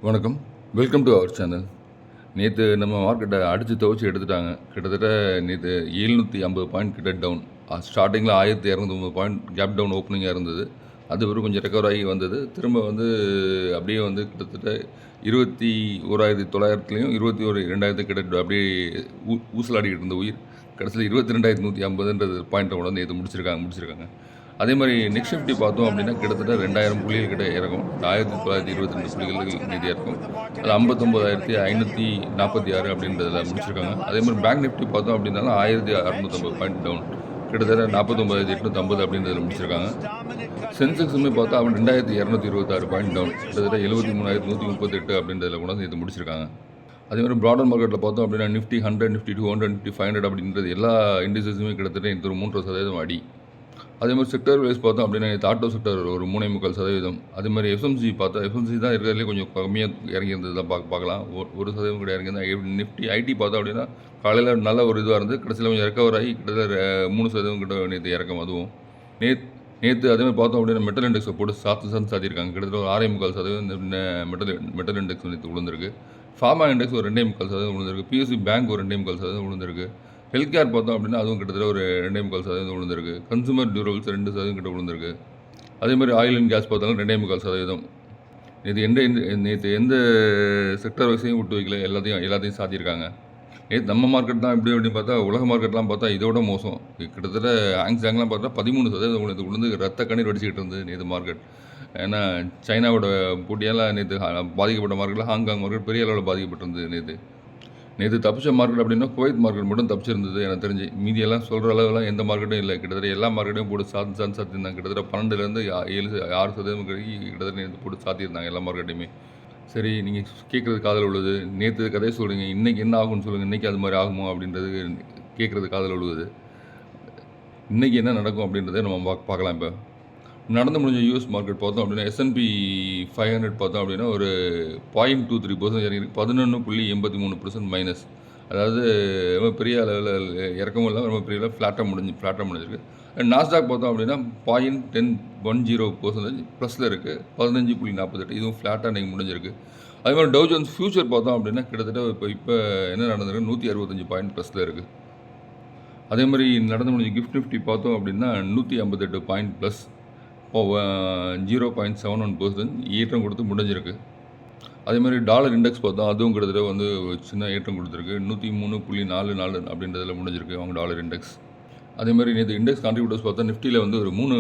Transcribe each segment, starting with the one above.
வணக்கம். Welcome to our channel. நேற்று நம்ம மார்க்கெட்டை அடித்து துவச்சி எடுத்துட்டாங்க. கிட்டத்தட்ட நேற்று 750 பாயிண்ட் கிட்ட டவுன். ஸ்டார்டிங்கில் 1250 பாயிண்ட் கேப் டவுன் ஓப்பனிங்காக இருந்தது. அது ஒரு கொஞ்சம் ரெக்கவர் ஆகி வந்தது. திரும்ப அப்படியே கிட்டத்தட்ட 21,900லையும் 21,200 கிட்ட அப்படியே ஊசலாடிக்கிட்டு இருந்த உயிர் கடைசியில் 22,150ன்றது பாயிண்ட்டை கொண்டு வந்து நேற்று முடிச்சிருக்காங்க. அதே மாதிரி நெக்ஸ்ட் நிஃப்டி பார்த்தோம் அப்படின்னா கிட்டத்தட்ட 2000 புள்ளிகள் கிட்ட இறக்கும். 1922 புள்ளிகள் நிதி இறக்கும். அது 59,546 அப்படின்றதில் முடிச்சிருக்காங்க. அதே மாதிரி பேங்க் நிஃப்டி பார்த்தோம் அப்படின்னாலும் 1650 பாயிண்ட் டவுன், கிட்டத்தட்ட 49,850 அப்படின்றதில் முடிச்சிருக்காங்க. சென்செக்ஸுமே பார்த்தா 2226 பாயிண்ட் டவுன், கிட்டத்தட்ட 73,138 அப்படின்றதில் கூட இது முடிச்சிருக்காங்க. அதே மாதிரி ப்ராடர் மார்க்கெட்டில் பார்த்தோம் அப்படின்னா நிஃப்டி 100, நிஃப்டி 200, நிஃப்டி 500 அப்படின்றது எல்லா இண்டிசஸுமே கிட்டத்தட்ட இந்த ஒரு 3% அடி. அதே மாதிரி செக்டர் வைஸ் பார்த்தோம் அப்படின்னா ஆட்டோ செக்டர் ஒரு 3.25%. அதே மாதிரி எஃப்எம்சி பார்த்தா எஃப்எம்சி தான் இருக்கிறதுலே கொஞ்சம் கம்மியாக இறங்கியிருந்தது தான் பார்க்கலாம். 1% கூட இறங்கியிருந்தா. நிஃப்டி ஐடி பார்த்தோம் அப்படின்னா காலையில் நல்ல ஒரு இதுவாக இருந்து கடைசியில் கொஞ்சம் ரெக்கவர் ஆகி கிட்டத்தட்ட 3% கிட்ட நேற்று இறக்கம். அதுவும் நேற்று அதேமாதிரி பார்த்தோம் அப்படின்னா மெட்டல் இண்டெக்ஸை போட்டு சாத்தியிருக்காங்க. கிட்டத்தட்ட ஒரு 6.25% மெட்டல் இண்டெக்ஸ் நேற்று விழுந்திருக்கு. ஃபார்மா இண்டெக்ஸ் ஒரு 2.25% விழுந்திருக்கு. பிஎஸ்சி பேங்க் ஒரு 2.25% விழுந்திருக்கு. ஹெல்த் கேர் பார்த்தோம் அப்படின்னா அதுவும் கிட்டத்தட்ட ஒரு 2.25% விழுந்திருக்கு. கன்சூமர் டியூரபிள்ஸ் 2% கிட்ட விழுந்திருக்கு. அதே மாதிரி ஆயில் அண்ட் கேஸ் பார்த்தாலும் 2.25%. நேற்று எந்த செக்டர் வைஸையும் விட்டு வைக்கல, எல்லாத்தையும் சாத்தியிருக்காங்க. நேற்று நம்ம மார்க்கெட் தான் அப்படின்னு பார்த்தா உலக மார்க்கெட்லாம் பார்த்தா இதோட மோசம். கிட்டத்தட்ட ஆங்ஸ்லாம் பார்த்தா 13% விழுந்து ரத்த கண்ணீர் வடிச்சிக்கிட்டு இருந்தது நேற்று மார்க்கெட். ஏன்னா சைனாவோட போட்டியால் நேற்று பாதிக்கப்பட்ட மார்க்கெட்டில் ஹாங்காங் மார்க்கெட் பெரிய அளவில் பாதிக்கப்பட்டிருந்தது. நேற்று தப்பிச்ச மார்க்கெட் அப்படின்னா குவைத் மார்க்கெட் மட்டும் தப்பிச்சிருந்தது எனக்கு தெரிஞ்சு. மீதியெல்லாம் சொல்கிற அளவுலாம் எந்த மார்க்கெட்டும் இல்லை. கிட்டத்தட்ட எல்லா மார்க்கெட்டையும் போட்டு சாத்தியிருந்தாங்க. கிட்டத்தட்ட 12லேருந்து 6% கிட்டத்தட்ட நேற்று போட்டு சாத்தியிருந்தாங்க எல்லா மார்க்கெட்டையுமே. சரி, நீங்கள் கேட்குறது காதல் உள்ளது. நேற்று கதையை சொல்லுங்க, இன்றைக்கி என்ன ஆகும்னு சொல்லுங்கள். இன்றைக்கி அது மாதிரி ஆகுமோ அப்படின்றது கேட்குறது காதல் உள்ளது. இன்றைக்கி என்ன நடக்கும் அப்படின்றத நம்ம பார்க்கலாம். இப்போ நடந்து முடிஞ்ச யூஎஸ் மார்க்கெட் பார்த்தோம் அப்படின்னா S&P 500 பார்த்தோம் அப்படின்னா ஒரு 0.23% இறங்கிருக்கு. 11.83% மைனஸ். அதாவது ரொம்ப பெரிய அளவில் இறக்கவும் இல்லை, ரொம்ப பெரிய அளவில் ஃப்ளாட்டாக முடிஞ்சிருக்கு. நாஸ்டாக் பார்த்தோம் அப்படின்னா 0.10% ப்ளஸில் இருக்குது, 15.48. இதுவும் ஃப்ளாட்டாக இன்றைக்கி முடிஞ்சிருக்கு. அதே மாதிரி டவ் ஜோன்ஸ் ஃபியூச்சர் பார்த்தோம் அப்படின்னா கிட்டத்தட்ட இப்போ என்ன நடந்திருக்கு, 165 பாயிண்ட் ப்ளஸில் இருக்குது. அதே மாதிரி நடந்து முடிஞ்ச கிஃப்ட் நிஃப்டி பார்த்தோம் அப்படின்னா 158 பாயிண்ட் ப்ளஸ், 0.71% ஏற்றம் கொடுத்து முடிஞ்சிருக்கு. அதே மாதிரி டாலர் இண்டெக்ஸ் பார்த்தோம், அதுவும் கிட்டத்தட்ட ஒரு சின்ன ஏற்றம் கொடுத்துருக்கு. 103.44 அப்படின்றதில் முடிஞ்சிருக்கு அவங்க டாலர் இண்டெக்ஸ். அதே மாதிரி நேற்று இண்டெக்ஸ் கான்ட்ரிபியூட்டர்ஸ் பார்த்தா நிஃப்டியில் ஒரு 3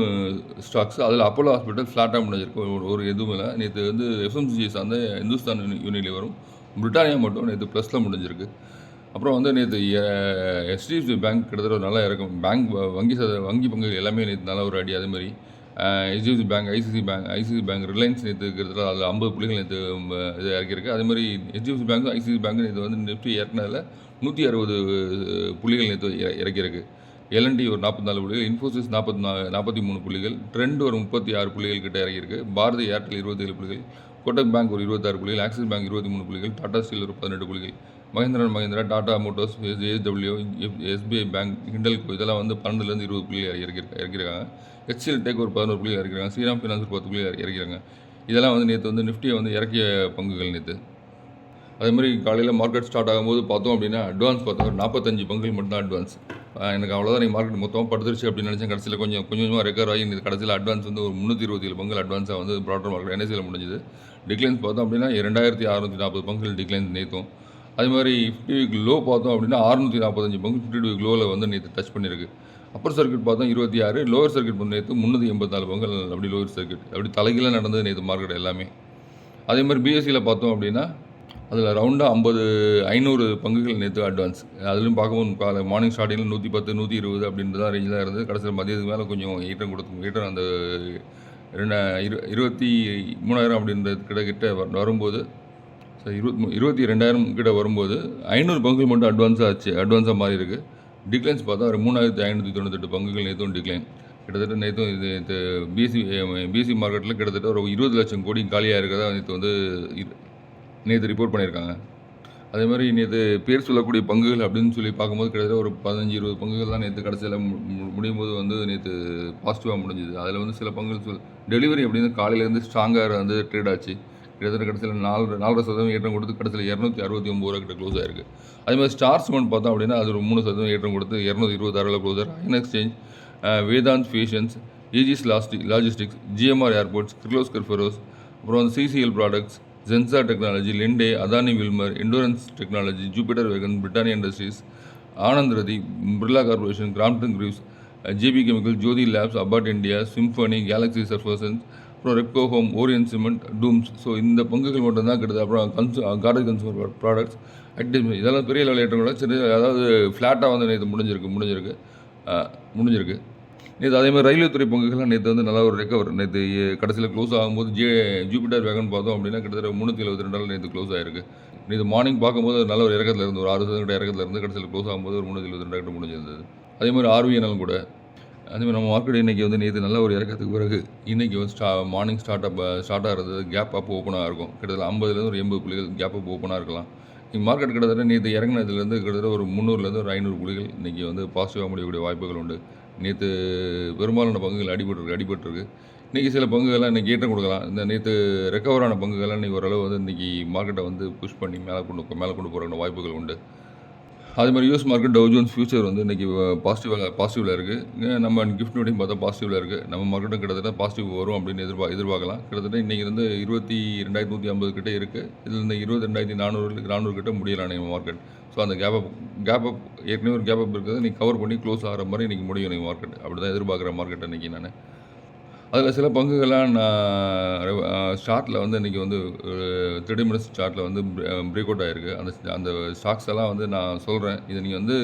ஸ்டாக்ஸ், அதில் அப்போலோ ஹாஸ்பிட்டல் ஃப்ளாட்டாக முடிஞ்சிருக்கு. ஒரு எதுவும் இல்லை. நேற்று எஃப்எம்சிஜி சார்ந்த இந்துஸ்தான் யூனிலிவரும் பிரிட்டானியா மட்டும் நேற்று ப்ளஸில் முடிஞ்சிருக்கு. அப்புறம் நேற்று HDFC பேங்க் கிட்டத்தட்ட ஒரு நல்லா இறக்கும். வங்கி பங்குகள் எல்லாமே நேற்று நல்ல ஒரு அடி. அதே மாதிரி HDFC bank, ICC bank, Reliance நேற்று இருக்கிறதுல அதில் 50 புள்ளிகள் நேற்று இது இறக்கியிருக்கு. அதே மாதிரி HDFC பேங்க்கும் ஐசிசி பேங்க்கும் நேற்று நிஃப்டி இறக்குனதில் 160 புள்ளிகள் நேற்று இறக்கியிருக்கு. L&T ஒரு 44 புள்ளிகள், இன்ஃபோசிஸ் 43 புள்ளிகள், ட்ரெண்ட் ஒரு 36 புள்ளிகள் கிட்ட இறங்கியிருக்கு. பாரதி ஏர்டெல் 27 புள்ளிகள், கோட்டக் பேங்க் ஒரு 26 புள்ளிகள், ஆக்சிஸ் பேங்க் 23 புள்ளிகள், டாடா ஸ்டீல் ஒரு 18 புள்ளிகள், Mahindra, Tata Motors, JSW, SBI bank, Hindalco இதெல்லாம் 12லேருந்து 20 புள்ளிகள் இறக்கியிருக்காங்க. HCL டெக் ஒரு 11 புள்ளிகள் இறக்கிறாங்க. ஸ்ரீராம் ஃபினான்ஸ் ஒரு 10 புள்ளிகள் இறக்கிறாங்க. இதெல்லாம் நேற்று நிஃப்டியை இறக்கிய பங்குகள் நேற்று. அதே மாதிரி காலையில் மார்க்கெட் ஸ்டார்ட் ஆகும்போது பார்த்தோம் அப்படின்னா அட்வான்ஸ் பார்த்தோம் ஒரு 45 பங்குகள் மட்டும்தான் அட்வான்ஸ். எனக்கு அவ்வளோதான் நீங்கள் மார்க்கெட் மொத்தமாக படுத்துருச்சு அப்படின்னு நினச்சேன். கடைசியில் கொஞ்சமாக ரெக்கவர் ஆகி கடைசியில் அட்வான்ஸ் ஒரு 327 பங்குகள் அட்வான்ஸாக ப்ராடர் மார்க்கெட் NSEல முடிஞ்சுது. டிக்ளைன்ஸ் பார்த்தோம் அப்படின்னா 2640 பங்குகள் டிக்ளைன்ஸ் நேற்றும். அதே மாதிரி 50 வீக் லோ பார்த்தோம் அப்படின்னா 645 பங்கு 50 வீக் லோவில் நேற்று டச் பண்ணியிருக்கு. அப்பர் சர்க்கியூட் பார்த்தோம் 26, லோவர் சர்க்கியூட் நேற்று 384 பங்குகள் அப்படி லோவர் சர்க்கியூட் அப்படி தலைகீழாக நடந்தது நேற்று மார்க்கெட் எல்லாமே. அதே மாதிரி பிஎஸ்சியில் பார்த்தோம் அப்படின்னா அதில் ரவுண்டாக 500 பங்குகள் நேற்று அட்வான்ஸ். அதுலேயும் பார்க்கும்போது மார்னிங் ஸ்டார்டிங்கில் 110, 120 அப்படின்றதான் ரேஞ்ச் தான் இருந்தது. கடைசியில் மதியத்துக்கு மேலே கொஞ்சம் ஏற்றம் அந்த 23,000 அப்படின்றது கிட்ட வரும்போது 22,000 கிட்ட வரும்போது 500 பங்குகள் மட்டும் அட்வான்ஸாக மாறி இருக்குது. டிக்ளைன்ஸ் பார்த்தா ஒரு 3,598 பங்குகள் நேற்றும் டிக்ளைன். கிட்டத்தட்ட நேற்றும் இது பிஎஸ்சி மார்க்கெட்டில் கிட்டத்தட்ட ஒரு 20 லட்சம் கோடி காலியாக இருக்கிறதா நேற்று ரிப்போர்ட் பண்ணியிருக்காங்க. அதே மாதிரி நேற்று பேர் சொல்லக்கூடிய பங்குகள் அப்படின்னு சொல்லி பார்க்கும்போது கிட்டத்தட்ட ஒரு 15-20 பங்குகள் தான் நேற்று கடைசியில் முடியும் போது நேற்று பாசிட்டிவாக முடிஞ்சுது. அதில் சில பங்குகள் டெலிவரி அப்படின்னு காலையிலேருந்து ஸ்ட்ராங்காக ட்ரேட் ஆச்சு. கிட்டத்தட்ட கடைசியில் 4.5% ஏற்றம் கொடுத்து கடைசியில் 269 ரூபா கிட்ட க்ளோஸ் ஆயிருக்கு. அதே மாதிரி ஸ்டார் சிமெண்ட் பார்த்தோம் அப்படின்னா அது ஒரு 3% ஏற்றம் கொடுத்து 226 க்ளோஸ் ஆயிருக்கு. Ion Exchange, Vedant Fashions, Aegis Logistics, GMR Airports, Kirloskar Ferrous, அப்புறம் வந்து CCL Products, Zensar Technology, Linde, Adani Wilmar, Endurance Technology, Jupiter Wagon, Britannia Industries, Anand Rathi, Birla Corporation, Crompton Greaves, JB Chemical, Jyothy Labs, Abbott India, Symphony, Galaxy Surfactants, அப்புறம் Repco Home, Orient Cement, டூம்ஸ். So இந்த பங்குகள் மட்டும் தான் கிட்டது. அப்புறம் கார்டேஜ் consumer products, active, இதெல்லாம் பெரிய லெவல் ஏற்றம் கூட சரி, அதாவது ஃப்ளாட்டாக வந்து நேற்று முடிஞ்சிருக்கு. நேற்று அதே மாதிரி ரயில்வே துறை பங்குகள்லாம் நேற்று வந்து நல்லா ஒரு ரெக்கவர். நேற்று கடைசியில் க்ளோஸ் ஆகும்போது ஜூபிட்டர் வேகன் பார்த்தோம் அப்படின்னா கிட்டத்தட்ட $372 நேற்று க்ளோஸ் ஆயிருக்கு. நேற்று மார்னிங் பார்க்கும்போது நல்ல ஒரு இறக்கத்தில் இருந்து ஒரு 6% இறக்கத்தில் இருந்து கடைசியில் க்ளோஸ் ஆகும்போது ஒரு $372 முடிஞ்சிருந்தது. அதே மாதிரி RVNL கூட அதே மாதிரி நம்ம மார்க்கெட் இன்றைக்கி வந்து நேற்று நல்ல ஒரு இறக்கத்துக்கு பிறகு இன்றைக்கி வந்து மார்னிங் ஸ்டார்ட் ஆகிறது கேப் அப் ஓப்பனாக இருக்கும். கிட்டத்தட்ட 50லேருந்து ஒரு 80 புள்ளிகள் கேப் அப் ஓப்பனாக இருக்கலாம். இங்கே மார்க்கெட் கிட்டத்தட்ட நேற்று இறங்கினதுலேருந்து கிட்டத்தட்ட ஒரு 300லேருந்து ஒரு 500 புள்ளிகள் இன்றைக்கி வந்து பாசிட்டிவாக முடியக்கூடிய வாய்ப்புகள் உண்டு. நேற்று பெரும்பாலான பங்குகள் அடிபட்டுருக்கு. இன்றைக்கி சில பங்குகள்லாம் இன்றைக்கி ஏற்றம் கொடுக்கலாம். இந்த நேற்று ரெக்கவரான பங்குகள்லாம் இன்றைக்கி ஓரளவு வந்து இன்றைக்கி மார்க்கெட்டை வந்து புஷ் பண்ணி மேலே கொண்டு போகிற வாய்ப்புகள் உண்டு. அதே மாதிரி US market tau Jones future வந்து இன்றைக்கி பாசிட்டிவில் இருக்குது. நம்ம கிஃப்ட் நிஃப்டியும் பார்த்தா பாசிட்டிவில் இருக்குது. நம்ம மார்க்கெட்டும் கிட்டத்தட்ட பாசிட்டிவ் வரும் அப்படின்னு எதிர்பார்க்கலாம். கிட்டத்தட்ட இன்றைக்கி வந்து 22,150 கிட்டே இருக்குது. இதில் இந்த 22,400 கிட்ட முடியலாம் நம்ம மார்க்கெட். ஸோ அந்த கேப் அப் ஏற்கனவே ஒரு கேப் அப் இருக்கிறது இன்றைக்கி கவர் பண்ணி க்ளோஸ் ஆகிற மாதிரி இன்றைக்கி முடியும் நீங்கள் மார்க்கெட். அப்படி தான் எதிர்பார்க்குற மார்க்கெட் இன்றைக்கி நான். அதில் சில பங்குகள்லாம் நான் சார்ட்டில் வந்து இன்றைக்கி வந்து 30 மினிட்ஸ் சார்ட்டில் வந்து பிரேக் அவுட் ஆகிருக்கு. அந்த ஸ்டாக்ஸ் எல்லாம் வந்து நான் சொல்கிறேன். இதை நீங்கள் வந்து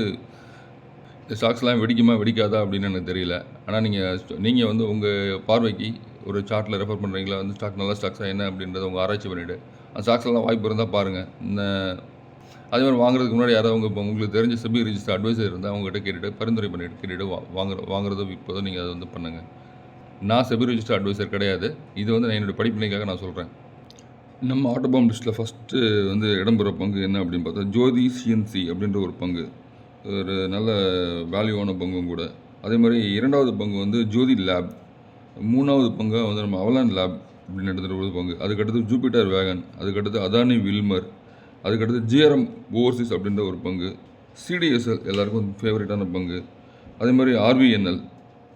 இந்த ஸ்டாக்ஸ்லாம் வெடிக்காதா அப்படின்னு எனக்கு தெரியல. ஆனால் நீங்கள் வந்து உங்கள் பார்வைக்கு ஒரு சார்ட்டில் ரெஃபர் பண்ணுறீங்களா, வந்து நல்ல ஸ்டாக்ஸாக என்ன அப்படின்றத உங்கள் ஆராய்ச்சி பண்ணிவிட்டு அந்த ஸ்டாக்ஸ்லாம் வாய்ப்பு இருந்தால் பாருங்கள். அதே மாதிரி வாங்குறதுக்கு முன்னாடி யாராவது உங்களுக்கு தெரிஞ்ச செபி ரிஜிஸ்டர் அட்வைசர் இருந்தால் அவங்ககிட்ட கேட்டுட்டு பரிந்துரை கேட்டுட்டு வாங்குறதோ இப்போதோ நீங்கள் அதை வந்து பண்ணுங்கள். நான் செபி ரிஜிஸ்டர் அட்வைசர் கிடையாது. இது வந்து நான் என்னுடைய படிப்பினைக்காக நான் சொல்கிறேன். நம்ம ஆட்டோபாம் லிஸ்ட்டில் ஃபஸ்ட்டு வந்து இடம்பெற பங்கு என்ன அப்படின்னு பார்த்தா ஜோதி சிஎன்சி அப்படின்ற ஒரு பங்கு, ஒரு நல்ல வேல்யூவான பங்கும் கூட. அதே மாதிரி 2வது பங்கு வந்து ஜோதி லேப், 3வது பங்காக வந்து நம்ம அவலான் லேப் அப்படின்னு எடுத்துகிற ஒரு பங்கு. அதுக்கடுத்து ஜூபிட்டர் வேகன், அதுக்கடுத்து அதானி வில்மர், அதுக்கடுத்து ஜிஆர்எம் ஓவர்சீஸ் அப்படின்ற ஒரு பங்கு, சிடிஎஸ்எல் எல்லாருக்கும் ஃபேவரட்டான பங்கு. அதே மாதிரி RVNL,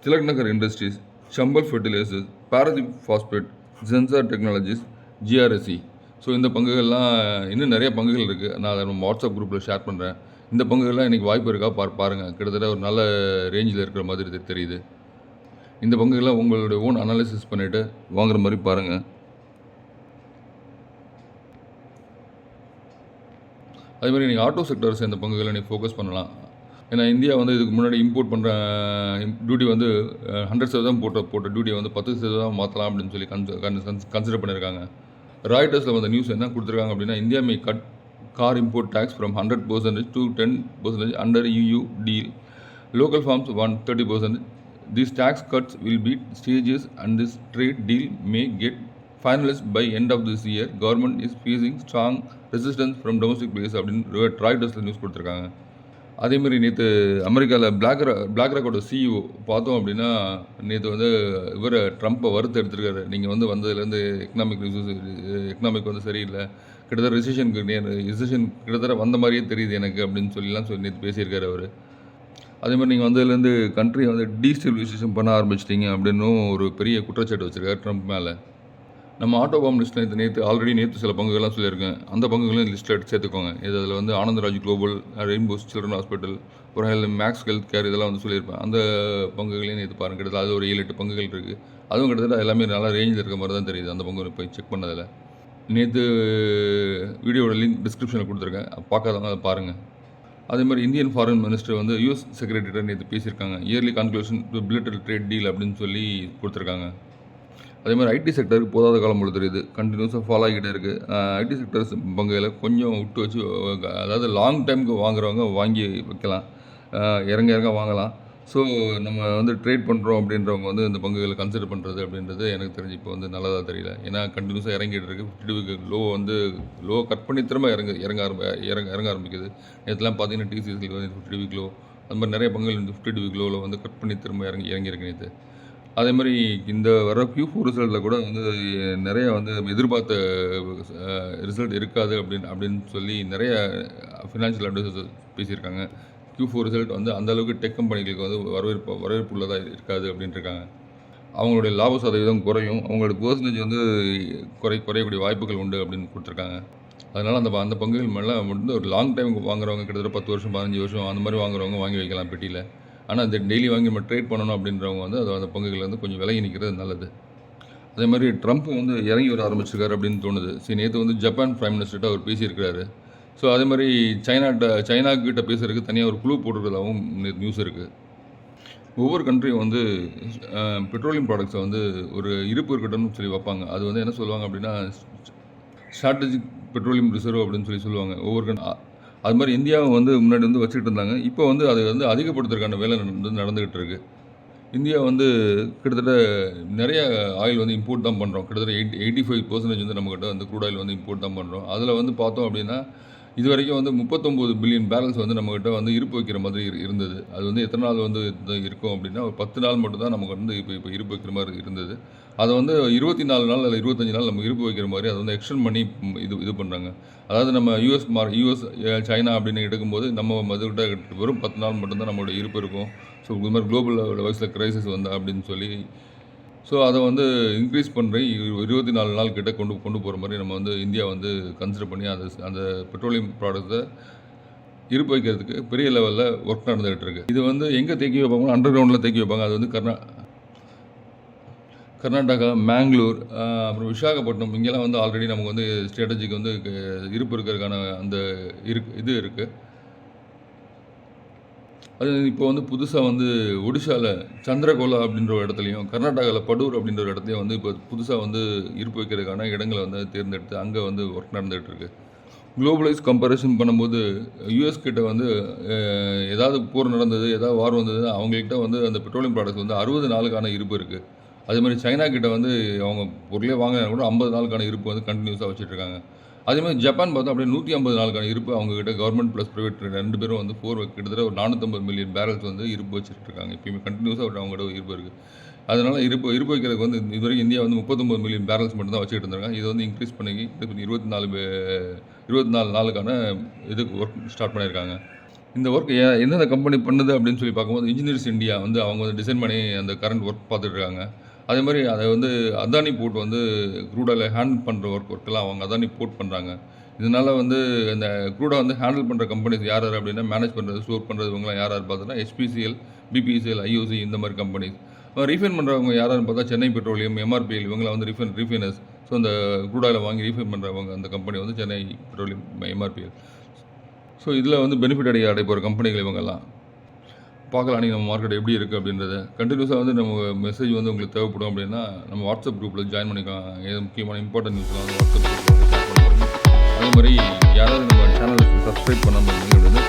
Tilak Nagar Industries, Chambal Fertilisers, Paradeep Phosphate, Zensar Technologies, GRSE. So இந்த பங்குகள்லாம் இன்னும் நிறைய பங்குகள் இருக்குது. நான் அதை நம்ம வாட்ஸ்அப் குரூப்பில் ஷேர் பண்ணுறேன். இந்த பங்குகள்லாம் இன்றைக்கி வாய்ப்பு இருக்கா பாருங்கள். கிட்டத்தட்ட ஒரு நல்ல ரேஞ்சில் இருக்கிற மாதிரி தெரியுது. இந்த பங்குகள்லாம் உங்களுடைய ஓன் அனாலிசிஸ் பண்ணிவிட்டு வாங்குற மாதிரி பாருங்கள். அதே மாதிரி நீங்கள் ஆட்டோ செக்டர் சேர்ந்த பங்குகளை நீங்கள் ஃபோக்கஸ் பண்ணலாம். ஏன்னா இந்தியா வந்து இதுக்கு முன்னாடி இம்போர்ட் பண்ணுற டியூட்டி வந்து 100% போட்ட டியூட்டியை வந்து 10% மாற்றலாம் அப்படின்னு சொல்லி கன்சிடர் பண்ணியிருக்காங்க. ராய்டர்ஸில் வந்த நியூஸ் என்ன கொடுத்துருக்காங்க அப்படின்னா, India may cut car import tax from 100% to 10% under EU deal. Local firms want 30%. These tax cuts will be stages and this trade deal may get finalized by end of this year. Government is facing strong resistance from domestic players அப்படின்னு ராய்டர்ஸில் news கொடுத்துருக்காங்க. அதேமாதிரி நேற்று அமெரிக்காவில் black ராக்கோட CEO பார்த்தோம் அப்படின்னா நேற்று வந்து ட்ரம்ப்பை வறுத்து எடுத்துருக்காரு. நீங்கள் வந்து வந்ததுலேருந்து எக்கனாமிக் வந்து சரியில்லை, கிட்டத்தட்ட ரிசெஷன் கிட்டத்தட்ட வந்த மாதிரியே தெரியுது எனக்கு அப்படின்னு சொல்லி நேற்று பேசியிருக்காரு அவர். அதேமாதிரி நீங்கள் வந்ததுலேருந்து கண்ட்ரியை வந்து டீஸ்டெபிலைசேஷன் பண்ண ஆரம்பிச்சிட்டிங்க அப்படின்னும் ஒரு பெரிய குற்றச்சாட்டு வச்சுருக்காரு ட்ரம்ப் மேலே. நம்ம ஆட்டோபாம் லிஸ்ட்டில் நேற்று சில பங்குகள்லாம் சொல்லியிருக்கேன். அந்த பங்குகளையும் லிஸ்ட்டில் எடுத்து சேர்த்துக்கோங்க. அதில் வந்து Anandraj global, rainbows children hospital, அப்புறம் மேக்ஸ் ஹெல்த் கேர் இதெல்லாம் வந்து சொல்லியிருப்பேன். அந்த பங்குகளையும் நேற்று பாருங்கள். கிட்டத்தட்ட அது ஒரு 7-8 பங்குகள் இருக்குது. அதுவும் கிட்டத்தட்ட எல்லாமே நல்லா ரேஞ்சில் இருக்க மாதிரி தான் தெரியுது. அந்த பங்கு போய் செக் பண்ணதில் நேற்று வீடியோட லிங்க் டிஸ்கிரிப்ஷனில் கொடுத்துருக்கேன். பார்க்காதவங்க அதை பாருங்கள். அதே மாதிரி இந்தியன் ஃபாரின் மினிஸ்டர் வந்து US செக்ரட்டரிட்ட நேற்று பேசியிருக்காங்க. Early conclusion to bilateral trade deal அப்படின்னு சொல்லி கொடுத்துருக்காங்க. அதே மாதிரி ஐடி செக்டருக்கு போதாத காலம் போல தெரியுது, கண்டினியூஸாக ஃபாலோ ஆகிக்கிட்டே இருக்குது. ஐடி செக்டர்ஸ் பங்குகளை கொஞ்சம் விட்டு வச்சு, அதாவது லாங் டைமுக்கு வாங்குறவங்க வாங்கி வைக்கலாம், இறங்க வாங்கலாம். ஸோ நம்ம வந்து ட்ரேட் பண்ணுறோம் அப்படின்றவங்க வந்து இந்த பங்குகளை கன்சிடர் பண்ணுறது அப்படின்றது எனக்கு தெரிஞ்சு இப்போ வந்து நல்லதாக தெரியல. ஏன்னா கண்டினியூஸாக இறங்கிட்டு இருக்குது. 50 வீக் லோ கட் பண்ணி திரும்ப இறங்க ஆரம்பிக்குது. நேற்றுலாம் பார்த்தீங்கன்னா TCS வந்து 50 வீக் லோ, அது மாதிரி நிறைய பங்குகள் இந்த 50 வீக் லோவில் வந்து கட் பண்ணி திரும்ப இறங்கியிருக்கு நேற்று. அதே மாதிரி இந்த வர Q4 ரிசல்ட்டில் கூட வந்து நிறைய வந்து எதிர்பார்த்த ரிசல்ட் இருக்காது அப்படின்னு சொல்லி நிறைய ஃபினான்ஷியல் அட்வைசர்ஸ் பேசியிருக்காங்க. Q4 ரிசல்ட் வந்து அந்தளவுக்கு டெக் கம்பெனிகளுக்கு வந்து வரவேற்பு உள்ளதாக இருக்காது அப்படின்ட்டுருக்காங்க. அவங்களுடைய லாப சதவீதம் குறையும், அவங்களோட பெர்சன்டேஜ் வந்து குறையக்கூடிய வாய்ப்புகள் உண்டு அப்படின்னு கொடுத்துருக்காங்க. அதனால் அந்த பங்குகள் மேலே வந்து ஒரு லாங் டைம் வாங்குறவங்க கிட்டத்தட்ட 10 வருஷம் 15 வருஷம் அந்த மாதிரி வாங்குறவங்க வாங்கி வைக்கலாம் பெட்டியில். ஆனால் இந்த டெய்லி வாங்கி நம்ம ட்ரேட் பண்ணணும் அப்படின்றவங்க வந்து அந்த பங்குகள் வந்து கொஞ்சம் விலகி நிற்கிறது நல்லது. அதே மாதிரி ட்ரம்ப் வந்து இறங்கி வர ஆரம்பிச்சிருக்காரு அப்படின்னு தோணுது. நேற்று வந்து ஜப்பான் பிரைம் மினிஸ்டர்கிட்ட அவர் பேசியிருக்கிறாரு. ஸோ அதே மாதிரி சைனாக்கிட்ட பேசுறதுக்கு தனியாக ஒரு குழு போட்டுருக்கிறதாகவும் நியூஸ் இருக்குது. ஒவ்வொரு கண்ட்ரியும் வந்து பெட்ரோலியம் ப்ராடக்ட்ஸை வந்து ஒரு இருப்பு இருக்கட்டும்னு சொல்லி வைப்பாங்க. அது வந்து என்ன சொல்லுவாங்க அப்படின்னா ஸ்ட்ராட்டஜிக் பெட்ரோலியம் ரிசர்வ் அப்படின்னு சொல்லுவாங்க ஒவ்வொரு அது மாதிரி இந்தியாவை வந்து முன்னாடி வந்து வச்சுக்கிட்டு இருந்தாங்க. இப்போ வந்து அது வந்து அதிகப்படுத்துறதுக்கான வேலை நடந்துக்கிட்டு இருக்குது. இந்தியா வந்து கிட்டத்தட்ட நிறைய ஆயில் வந்து இம்போர்ட் தான் பண்ணுறோம். கிட்டத்தட்ட 85% வந்து நம்மக்கிட்ட வந்து க்ரூட் ஆயில் வந்து இம்போர்ட் தான் பண்ணுறோம். அதில் வந்து பார்த்தோம் அப்படின்னா இது வரைக்கும் வந்து 39 பில்லியன் பேரல்ஸ் வந்து நம்மக்கிட்ட வந்து இருப்பு வைக்கிற மாதிரி இருந்தது. அது வந்து எத்தனை நாள் வந்து இருக்கும் அப்படின்னா ஒரு 10 நாள் மட்டும் தான் நமக்கு வந்து இப்போ இருப்பு வைக்கிற மாதிரி இருந்தது. அதை வந்து 24 நாள் இல்லை 25 நாள் நம்ம இருப்பு வைக்கிற மாதிரி அதை வந்து எக்ஸ்டெண்ட் பண்ணி இது பண்ணுறாங்க. அதாவது நம்ம யூஎஸ் சைனா அப்படின்னு எடுக்கும்போது நம்ம அதுக்கிட்ட வெறும் 10 நாள் மட்டும்தான் நம்மளோட இருப்பு இருக்கும். ஸோ இது மாதிரி குளோபல் லெவல்ஸில் கிரைசிஸ் வந்து அப்படின்னு சொல்லி ஸோ அதை வந்து இன்க்ரீஸ் பண்ணுறேன் 24 நாள் கிட்ட கொண்டு போகிற மாதிரி நம்ம வந்து இந்தியா வந்து கன்சிடர் பண்ணி அந்த பெட்ரோலியம் ப்ராடக்ட்ஸை இருப்பு வைக்கிறதுக்கு பெரிய லெவலில் ஒர்க் நடந்துகிட்டு இருக்குது. இது வந்து எங்கே தேக்கி வைப்பாங்க, அண்டர் கிரவுண்டில் தேக்கி வைப்பாங்க. அது வந்து கர்நாடகா, மேங்களூர், அப்புறம் விசாகப்பட்டினம் இங்கெல்லாம் வந்து ஆல்ரெடி நமக்கு வந்து ஸ்ட்ராட்டஜிக்கு வந்து இருப்பு இருக்கிறதுக்கான அந்த இது இருக்குது. அது இப்போ வந்து புதுசாக வந்து ஒடிஷாவில் சந்திரகோலா அப்படின்ற ஒரு இடத்துலையும் கர்நாடகாவில் படூர் அப்படின்ற ஒரு இடத்துலையும் வந்து இப்போ புதுசாக வந்து இருப்பு வைக்கிறதுக்கான இடங்களை வந்து தேர்ந்தெடுத்து அங்கே வந்து ஒர்க் நடந்துகிட்டு இருக்குது. குளோபலைஸ் கம்பேரிசன் பண்ணும்போது யூஎஸ் கிட்ட வந்து ஏதாவது போர் நடந்தது, ஏதாவது வார் வந்தது, அவங்கக்கிட்ட வந்து அந்த பெட்ரோலியம் ப்ராடக்ட்ஸ் வந்து 60 நாளுக்கான இருப்பு இருக்குது. அதே மாதிரி சைனா கிட்ட வந்து அவங்க பொருளே வாங்கினா கூட 50 நாளுக்கான இருப்பு வந்து கண்டினியூஸாக வச்சுட்ருக்காங்க. அதே மாதிரி ஜப்பான் பார்த்தா அப்படியே 150 நாளுக்கான இருப்பு அவங்ககிட்ட கவர்மெண்ட் ப்ளஸ் ப்ரைவேட் 2 பேரும் வந்து கிட்டத்தட்ட ஒரு 450 மில்லியன் பேரல்ஸ் வந்து இருப்பு வச்சுட்டு இருக்காங்க. இப்போயுமே கண்டினியூஸாக அவங்ககிட்ட இருப்பு இருக்குது. அதனால் இருப்பு வைக்கிறதுக்கு வந்து இதுவரைக்கும் இந்தியா வந்து 39 மில்லியன் பேரல்ஸ் மட்டும் தான் வச்சுக்கிட்டு இருந்தாங்க. இதை வந்து இன்க்ரீஸ் பண்ணி 24 நாளுக்கான இதுக்கு ஒர்க் ஸ்டார்ட் பண்ணியிருக்காங்க. இந்த ஒர்க் எந்தெந்த கம்பெனி பண்ணுது அப்படின்னு சொல்லி பார்க்கும்போது இன்ஜினியர்ஸ் இந்தியா வந்து அவங்க வந்து டிசைன் பண்ணி அந்த கரண்ட் ஒர்க் பார்த்துட்ருக்காங்க. அதே மாதிரி அதை வந்து அதானி போர்ட் வந்து க்ரூடாயில் ஹேண்டில் பண்ணுற ஒர்க்கெல்லாம் அவங்க அதானி போர்ட் பண்ணுறாங்க. இதனால் வந்து இந்த க்ரூடை வந்து ஹேண்டில் பண்ணுற கம்பெனிஸ் யார் அப்படின்னா மேனேஜ் பண்ணுறது, ஸ்டோர் பண்ணுறது இவங்களாம் யார் பார்த்தோன்னா HPCL, BPCL, IOC இந்த மாதிரி கம்பெனிஸ். ரீஃபைன் பண்ணுறவங்க யாரான்னு பார்த்தா சென்னை பெட்ரோலியம், MRPL இவங்களாம் வந்து ரீஃபைனர்ஸ். ஸோ அந்த க்ரூடாயில் வாங்கி ரீஃபைன் பண்ணுறவங்க அந்த கம்பெனி வந்து சென்னை பெட்ரோலியம், MRPL. ஸோ இதில் வந்து பெனிஃபிட் அடைய போகிற கம்பெனிகள் இவங்கெல்லாம் பார்க்கலாம். நீங்கள் நம்ம மார்க்கெட் எப்படி இருக்குது அப்படின்றத கண்டினியூஸாக வந்து நம்ம மெசேஜ் வந்து உங்களுக்கு தேவைப்படும் அப்படின்னா நம்ம வாட்ஸ்அப் குரூப்பில் ஜாயின் பண்ணிக்கலாம். ஏதாவது முக்கியமான இம்பார்ட்டன்ட் நியூஸ்லாம் வந்து வாட்ஸ்அப் குரூப்பில் ஷேர் பண்ணுவோம். அதே மாதிரி யாராவது நம்ம சேனலுக்கு சப்ஸ்கிரைப் பண்ணாமல் இருந்தீங்க அப்படின்னா